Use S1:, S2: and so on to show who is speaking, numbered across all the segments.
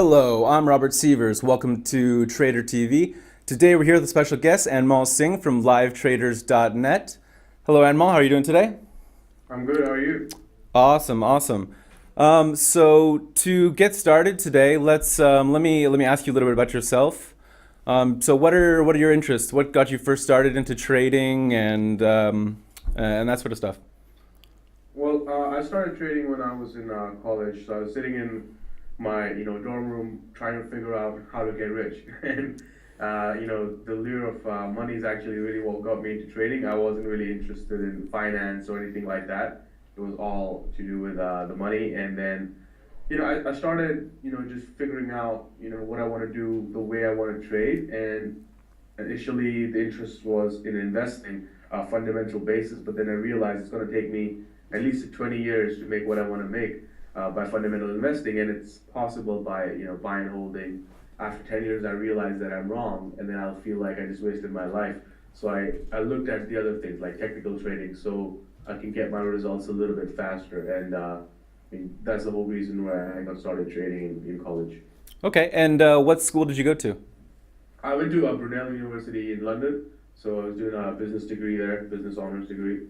S1: Hello, I'm Robert Sievers. Welcome to Trader TV. Today we're here with a special guest, Anmol Singh from Traders.net. Hello, Anmol. How are you doing today?
S2: I'm good. How are you?
S1: Awesome, awesome. So to get started today, let me ask you a little bit about yourself. So what are your interests? What got you first started into trading and that sort of stuff?
S2: Well, I started trading when I was in college. So I was sitting in my dorm room trying to figure out how to get rich, and the lure of money is actually really what got me into trading. I wasn't really interested in finance or anything like that. It was all to do with the money, and then I started just figuring out what I want to do, the way I want to trade, and initially the interest was in investing fundamental basis, but then I realized it's going to take me at least 20 years to make what I want to make by fundamental investing, and it's possible by buy and holding. After 10 years, I realized that I'm wrong, and then I'll feel like I just wasted my life. So I looked at the other things like technical trading, so I can get my results a little bit faster, and I mean that's the whole reason why I got started trading in college.
S1: Okay, and what school did you go to?
S2: I went to Brunel University in London, so I was doing a business degree there, business honors degree.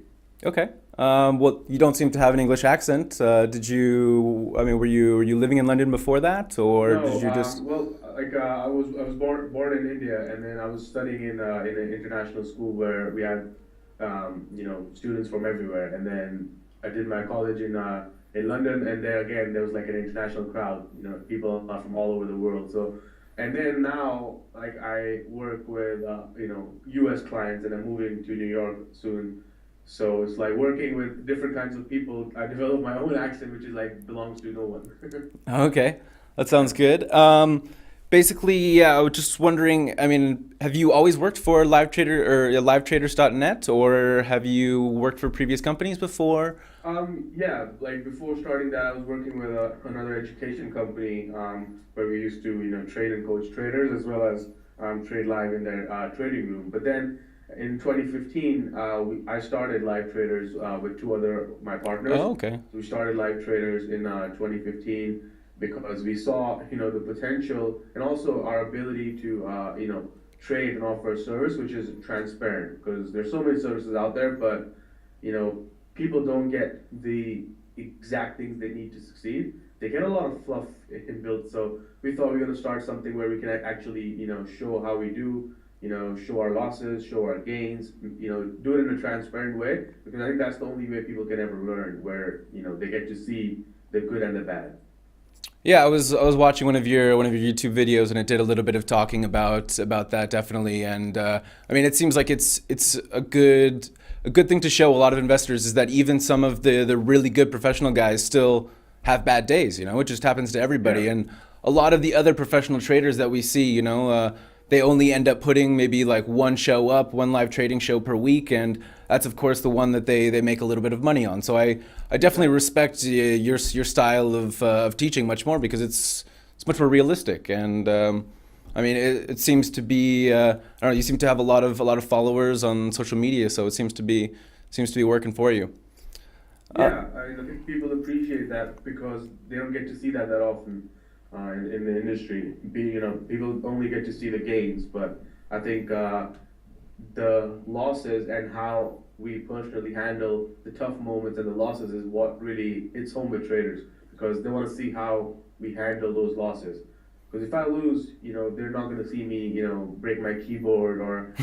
S1: Okay. Well, you don't seem to have an English accent. Did you? I mean, were you living in London before that, or did
S2: No,
S1: you just?
S2: well, I was born in India, and then I was studying in an international school where we had students from everywhere, and then I did my college in London, and there again there was like an international crowd, people from all over the world. So, and then now like I work with U.S. clients, and I'm moving to New York soon. So it's like working with different kinds of people. I developed my own accent, which is like belongs to no one.
S1: Okay, that sounds
S2: Yeah.
S1: good. Basically, yeah, I was just wondering. I mean, have you always worked for Live Trader or LiveTraders.net, or have you worked for previous companies before?
S2: Yeah, like before starting that, I was working with another education company where we used to, trade and coach traders as well as trade live in their trading room. But then in 2015, I started Live Traders with two other my partners.
S1: Oh, okay.
S2: So we started Live Traders in 2015 because we saw, the potential and also our ability to, trade and offer a service which is transparent because there's so many services out there, but you know people don't get the exact things they need to succeed. They get a lot of fluff in built. So we thought we were going to start something where we can actually, show how we do, show our losses, show our gains, do it in a transparent way. Because I think that's the only way people can ever learn, where they get to see the good and the bad.
S1: Yeah, I was watching one of your YouTube videos, and it did a little bit of talking about that definitely. And I mean, it seems like it's a good thing to show a lot of investors is that even some of the really good professional guys still have bad days. It just happens to
S2: Yeah.
S1: everybody. And a lot of the other professional traders that we see, they only end up putting maybe like one show up, one live trading show per week, and that's of course the one that they make a little bit of money on. So I definitely respect your style of teaching much more because it's much more realistic. And I mean, it seems to be I don't know. You seem to have a lot of followers on social media, so it seems to be working for you. Uh,
S2: Yeah, I think people appreciate that because they don't get to see that often in the industry. People only get to see the gains, but I think the losses and how we personally handle the tough moments and the losses is what really hits home with traders because they want to see how we handle those losses. Because if I lose, they're not going to see me, break my keyboard or,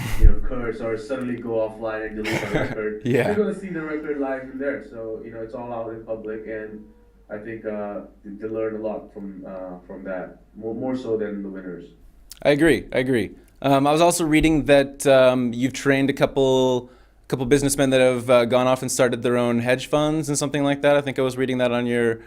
S2: curse or suddenly go offline and delete my record. They're
S1: yeah.
S2: going to see the record live in there. So, it's all out in public. And I think they learn a lot from that, more so than the winners.
S1: I agree. I agree. I was also reading that you've trained a couple businessmen that have gone off and started their own hedge funds and something like that. I think I was reading that on your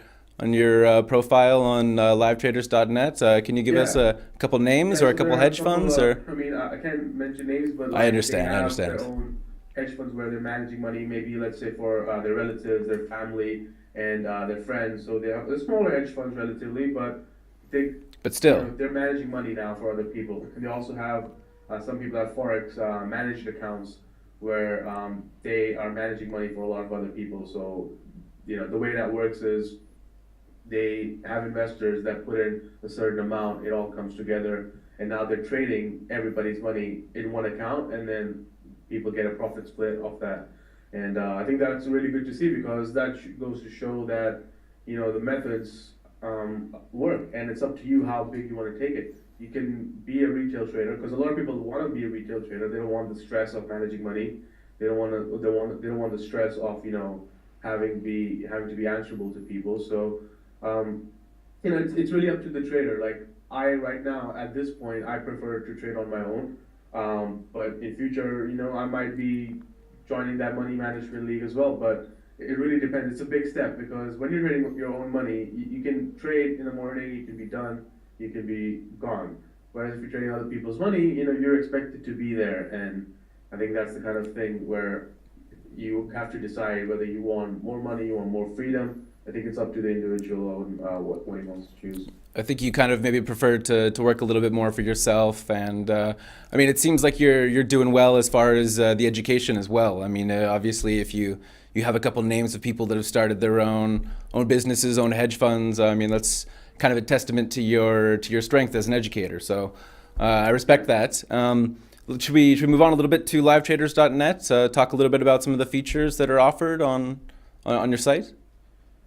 S1: profile on livetraders.net. Can you give us
S2: Yeah.
S1: a couple names
S2: Yeah,
S1: or a
S2: so
S1: couple
S2: there are a
S1: hedge
S2: couple.
S1: funds or?
S2: I mean, I can't mention names, but
S1: I
S2: like they
S1: understand. I
S2: have their
S1: understand.
S2: own hedge funds where they're managing money. Maybe let's say for their relatives, their family, and their friends. So they have they're smaller hedge funds relatively, but they,
S1: But still,
S2: they're managing money now for other people. And they also have some people have forex managed accounts where they are managing money for a lot of other people. So the way that works is they have investors that put in a certain amount, it all comes together, and now they're trading everybody's money in one account, and then people get a profit split off that. And I think that's really good to see, because that goes to show that, the methods work, and it's up to you how big you want to take it. You can be a retail trader, because a lot of people want to be a retail trader. They don't want the stress of managing money. They don't want to. They don't want the stress of having to be answerable to people. So it's really up to the trader. Like, I right now at this point, I prefer to trade on my own. But in future, I might be joining that money management league as well. But it really depends. It's a big step, because when you're trading your own money, you can trade in the morning, you can be done, you can be gone. Whereas if you're trading other people's money, you're expected to be there. And I think that's the kind of thing where you have to decide whether you want more money, you want more freedom. I think it's up to the individual on what he wants to choose.
S1: I think you kind of maybe prefer to work a little bit more for yourself, and I mean, it seems like you're doing well as far as the education as well. I mean, obviously, if you have a couple names of people that have started their own businesses, own hedge funds, I mean, that's kind of a testament to your strength as an educator. So I respect that. Should we move on a little bit to livetraders.net? Talk a little bit about some of the features that are offered on your site.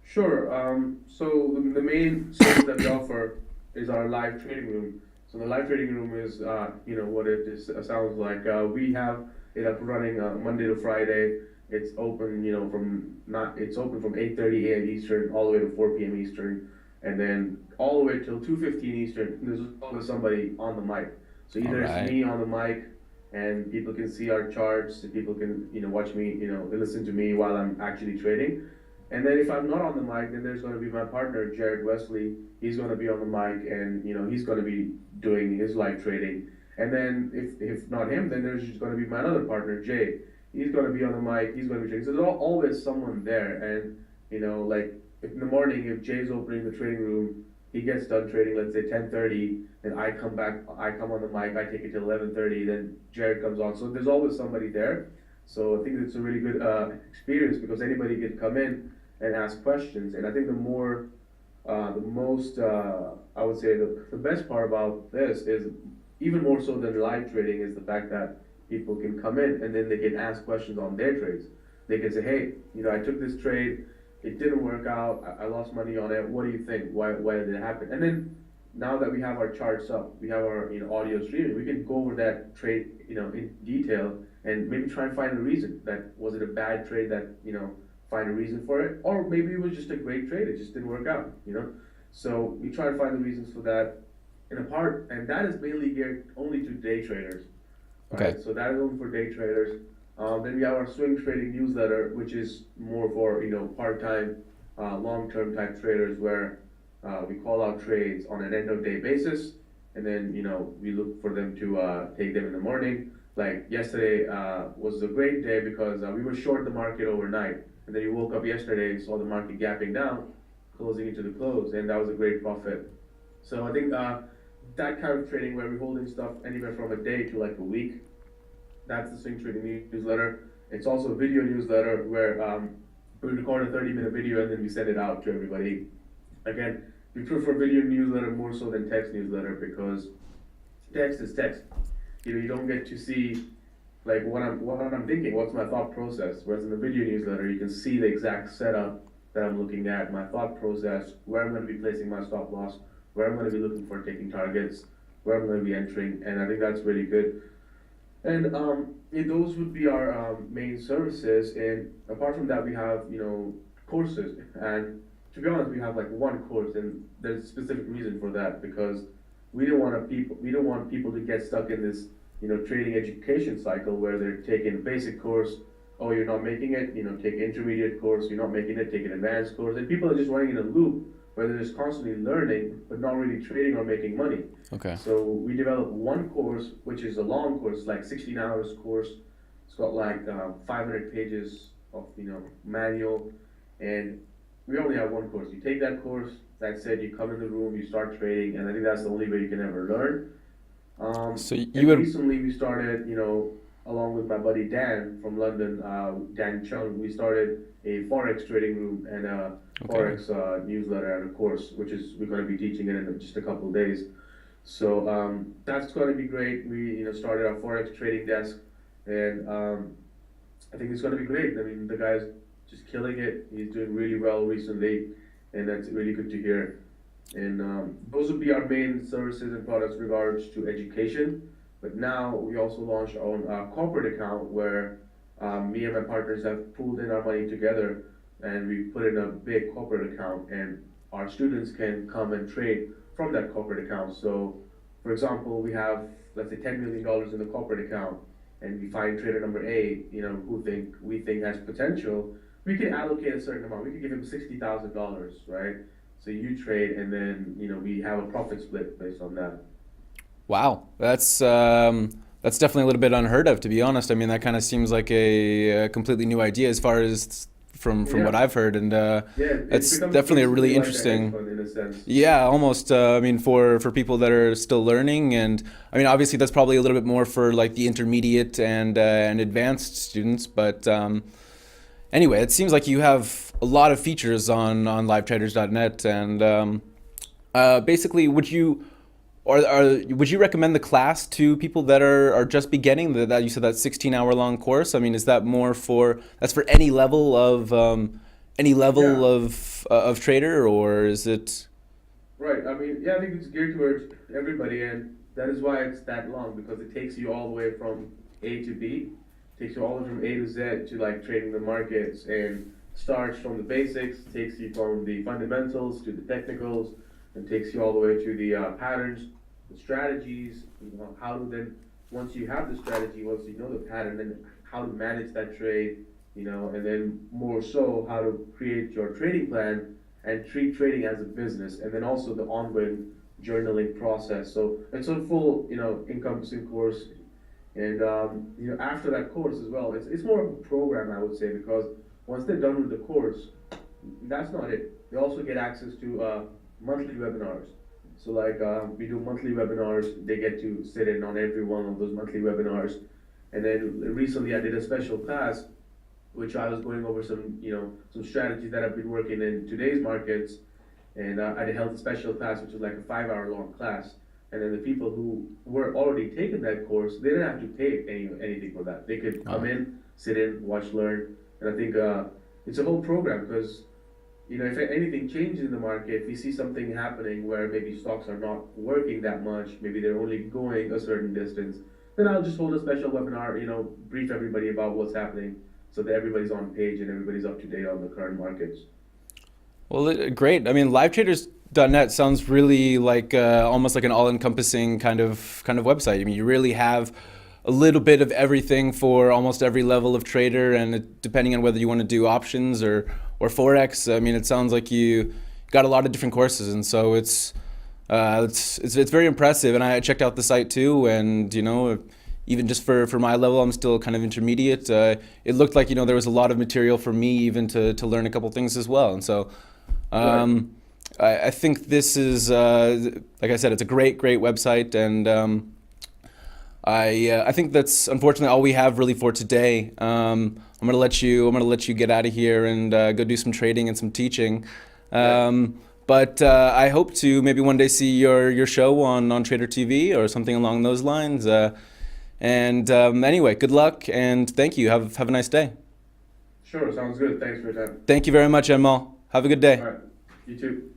S2: Sure. So the main service that we offer is our live trading room. So the live trading room is, what it is, sounds like. We have it up running Monday to Friday. It's open, it's open from 8:30 a.m. Eastern all the way to 4 p.m. Eastern, and then all the way till 2:15 Eastern. There's always somebody on the mic. So either it's me on the mic, and people can see our charts, and people can watch me, listen to me while I'm actually trading. And then if I'm not on the mic, then there's going to be my partner, Jared Wesley. He's going to be on the mic, and he's going to be doing his live trading. And then if not him, then there's just going to be my other partner, Jay. He's going to be on the mic. He's going to be trading. So there's always someone there. And like if in the morning, if Jay's opening the trading room, he gets done trading, let's say 10:30. Then I come on the mic. I take it till 11:30. Then Jared comes on. So there's always somebody there. So I think it's a really good experience, because anybody can come in and ask questions. And I think the most, I would say the best part about this is, even more so than live trading, is the fact that people can come in and then they can ask questions on their trades. They can say, hey, I took this trade, it didn't work out, I lost money on it, what do you think? Why did it happen? And then now that we have our charts up, we have our audio streaming, we can go over that trade in detail, and maybe try and find a reason. Was it a bad trade that find a reason for it, or maybe it was just a great trade, it just didn't work out, So we try to find the reasons for that. And that is mainly geared only to day traders.
S1: Okay.
S2: Right? So that is only for day traders. Then we have our swing trading newsletter, which is more for part-time, long-term type traders, where we call out trades on an end-of-day basis, and then we look for them to take them in the morning. Like yesterday was a great day, because we were short the market overnight, and then you woke up yesterday, saw the market gapping down, closing into the close, and that was a great profit. So I think that kind of trading, where we're holding stuff anywhere from a day to like a week, that's the swing trading newsletter. It's also a video newsletter where we record a 30-minute video and then we send it out to everybody. Again, we prefer video newsletter more so than text newsletter, because text is text. You don't get to see like what I'm thinking, what's my thought process. Whereas in the video newsletter, you can see the exact setup that I'm looking at, my thought process, where I'm going to be placing my stop loss, where I'm going to be looking for taking targets, where I'm going to be entering, and I think that's really good. And those would be our main services. And apart from that, we have courses. And to be honest, we have like one course, and there's a specific reason for that, because we don't want people to get stuck in this trading education cycle where they're taking a basic course. Oh, you're not making it, take an intermediate course. You're not making it, take an advanced course. And people are just running in a loop where they're just constantly learning, but not really trading or making money.
S1: Okay.
S2: So we developed one course, which is a long course, like 16 hours course. It's got like 500 pages of manual, and we only have one course. You take that course, that's it, you come in the room, you start trading, and I think that's the only way you can ever learn.
S1: So
S2: recently we started, along with my buddy Dan from London, Dan Chung, we started a forex trading room, and
S1: Okay.
S2: Forex newsletter and a course, which is we're going to be teaching it in just a couple of days. So that's going to be great. We started our Forex trading desk, and I think it's going to be great. I mean, the guy's just killing it. He's doing really well recently, and that's really good to hear. And those would be our main services and products regards to education. But now we also launched our own corporate account where me and my partners have pooled in our money together, and we put in a big corporate account, and our students can come and trade from that corporate account. So, for example, we have, let's say, $10 million in the corporate account, and we find trader number A, who we think has potential. We can allocate a certain amount. We can give him $60,000, right? So you trade, and then we have a profit split based on that.
S1: Wow, that's definitely a little bit unheard of, to be honest. I mean, that kind of seems like a completely new idea as far as from what
S2: Yeah,
S1: I've heard, and
S2: yeah. It's
S1: that's
S2: become
S1: definitely a
S2: basically
S1: really
S2: like a hedge
S1: interesting.
S2: fund in a sense.
S1: Yeah, almost. I mean, for people that are still learning, and I mean, obviously that's probably a little bit more for like the intermediate and advanced students. But anyway, it seems like you have a lot of features on LiveTraders.net, and basically, would you recommend the class to people that are just beginning? That you said that 16-hour long course. I mean, is that more for that's for any level
S2: Yeah.
S1: of trader, or is it?
S2: Right. I mean, yeah, I think it's geared towards everybody, and that is why it's that long because it takes you all the way from A to B, takes you all the way from A to Z to like trading the markets, and starts from the basics, takes you from the fundamentals to the technicals, and takes you all the way to the patterns, the strategies, how to then once you have the strategy, once you know the pattern, then how to manage that trade, and then more so how to create your trading plan and treat trading as a business, and then also the ongoing journaling process. So it's a full, encompassing course. And after that course as well, it's more of a program, I would say, because once they're done with the course, that's not it. They also get access to monthly webinars. So like we do monthly webinars. They get to sit in on every one of those monthly webinars. And then recently I did a special class which I was going over some strategies that I've been working in today's markets, and I held a special class which was like a 5 hour long class. And then the people who were already taking that course, they didn't have to pay anything for that. They could come
S1: Wow.
S2: in, sit in, watch, learn, and I think it's a whole program because if anything changes in the market, if we see something happening where maybe stocks are not working that much, maybe they're only going a certain distance, then I'll just hold a special webinar, brief everybody about what's happening so that everybody's on page and everybody's up to date on the current markets.
S1: Well, great. I mean, LiveTraders.net sounds really like almost like an all-encompassing kind of website. I mean, you really have a little bit of everything for almost every level of trader, and depending on whether you want to do options or forex. I mean, it sounds like you got a lot of different courses, and so it's very impressive. And I checked out the site too, and even just for my level, I'm still kind of intermediate. It looked like there was a lot of material for me even to learn a couple things as well, and so.
S2: Right.
S1: I think this is, like I said, it's a great website, and I think that's unfortunately all we have really for today. I'm gonna let you get out of here and go do some trading and some teaching.
S2: Yeah.
S1: But I hope to maybe one day see your show on Trader TV or something along those lines. And anyway, good luck and thank you. Have a nice day.
S2: Sure. Sounds good. Thanks for your time.
S1: Thank you very much, Anmol. Have a good day.
S2: All right. You too.